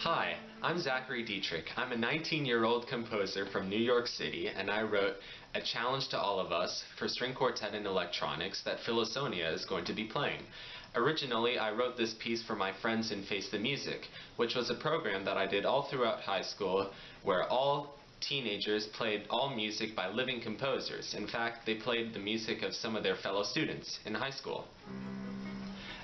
Hi, I'm Zachary Detrick. I'm a 19-year-old composer from New York City, and I wrote A Challenge to All of Us for String Quartet and Electronics that PhiloSonia is going to be playing. Originally, I wrote this piece for my friends in Face the Music, which was a program that I did all throughout high school where all teenagers played all music by living composers. In fact, they played the music of some of their fellow students in high school.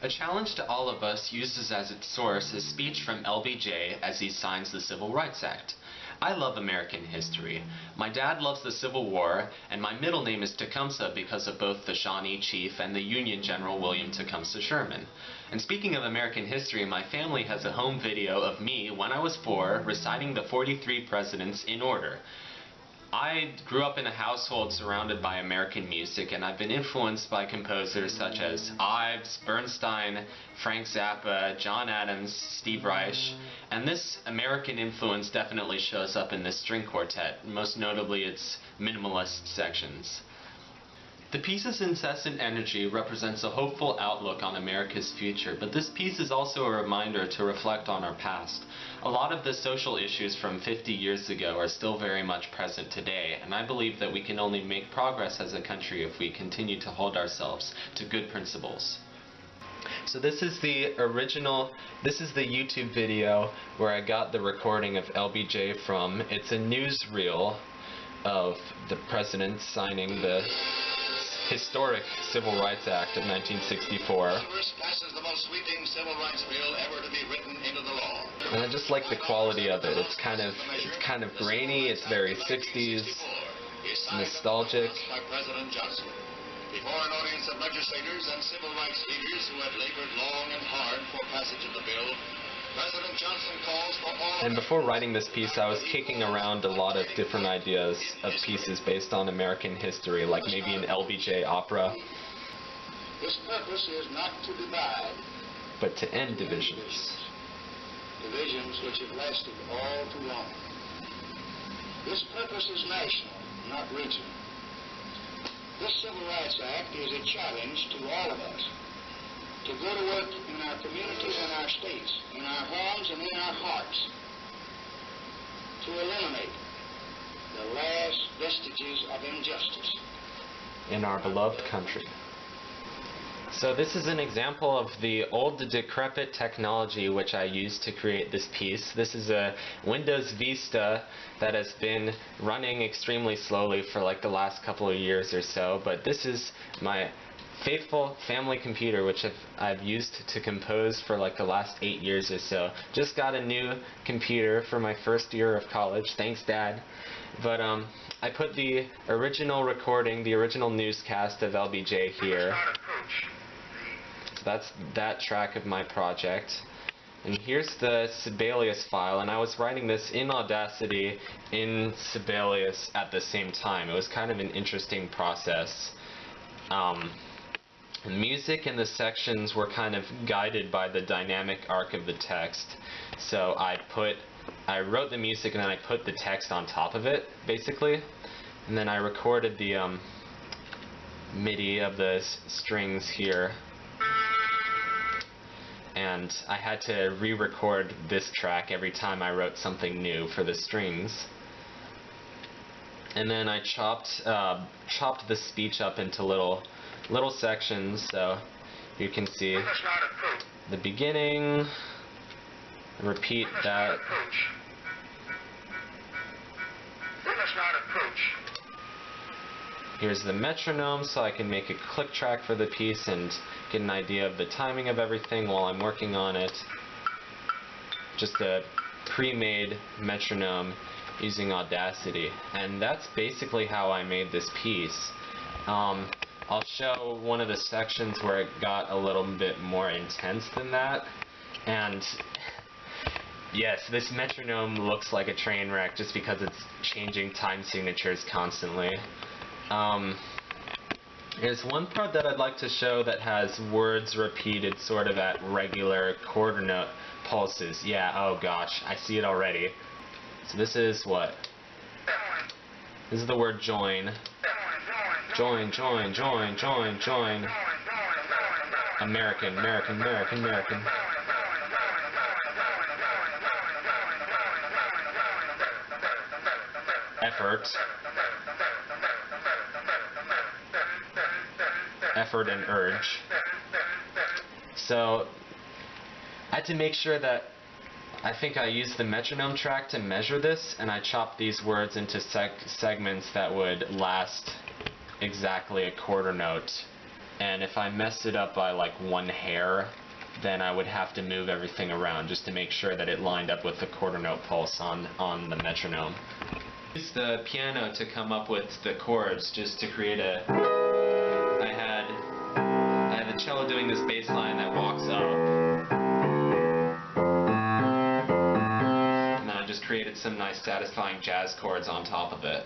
A Challenge to All of Us uses as its source a speech from LBJ as he signs the Civil Rights Act. I love American history. My dad loves the Civil War, and my middle name is Tecumseh because of both the Shawnee Chief and the Union General William Tecumseh Sherman. And speaking of American history, my family has a home video of me, when I was 4, reciting the 43 presidents in order. I grew up in a household surrounded by American music, and I've been influenced by composers such as Ives, Bernstein, Frank Zappa, John Adams, Steve Reich, and this American influence definitely shows up in this string quartet, most notably its minimalist sections. The piece's incessant energy represents a hopeful outlook on America's future, but this piece is also a reminder to reflect on our past. A lot of the social issues from 50 years ago are still very much present today, and I believe that we can only make progress as a country if we continue to hold ourselves to good principles. So this is the YouTube video where I got the recording of LBJ from. It's a newsreel of the president signing the historic Civil Rights Act of 1964. Congress passes the most sweeping civil rights bill ever to be written into the law. And I just like the quality of it. It's kind of grainy. It's very 60s, nostalgic. By President Johnson, before an audience of legislators and civil rights leaders who had labored long and hard for passage of the bill, President Johnson calls for all. And before writing this piece, I was kicking around a lot of different ideas of pieces based on American history, like maybe an LBJ opera. This purpose is not to divide, but to end divisions. Divisions which have lasted all too long. This purpose is national, not regional. This Civil Rights Act is a challenge to all of us to go to work in our communities and our states, in our homes and in our hearts, to eliminate the last vestiges of injustice in our beloved country. So this is an example of the old decrepit technology which I used to create this piece. This is a Windows Vista that has been running extremely slowly for like the last couple of years or so, but this is my faithful family computer which I've used to compose for like the last 8 years or so. Just got a new computer for my first year of college, thanks Dad. But I put the original recording, the original newscast of LBJ here. So that's that track of my project. And here's the Sibelius file, and I was writing this in Audacity, in Sibelius at the same time. It was kind of an interesting process. The music and the sections were kind of guided by the dynamic arc of the text. So I wrote the music and then I put the text on top of it, basically. And then I recorded the MIDI of the strings here. And I had to re-record this track every time I wrote something new for the strings. And then I chopped the speech up into little sections, so you can see the beginning, repeat that. Here's the metronome, so I can make a click track for the piece and get an idea of the timing of everything while I'm working on it. Just a pre-made metronome using Audacity. And that's basically how I made this piece. I'll show one of the sections where it got a little bit more intense than that. And yes, this metronome looks like a train wreck just because it's changing time signatures constantly. There's one part that I'd like to show that has words repeated sort of at regular quarter note pulses. Yeah, oh gosh, I see it already. So this is what? This is the word join. Join, join, join, join, join. American, American, American, American. effort and urge. So I had to make sure that I think I used the metronome track to measure this, and I chopped these words into segments that would last exactly a quarter note. And if I messed it up by like one hair, then I would have to move everything around just to make sure that it lined up with the quarter note pulse on the metronome. I used the piano to come up with the chords, just to create a... I had the cello doing this bass line that walks up. And then I just created some nice satisfying jazz chords on top of it.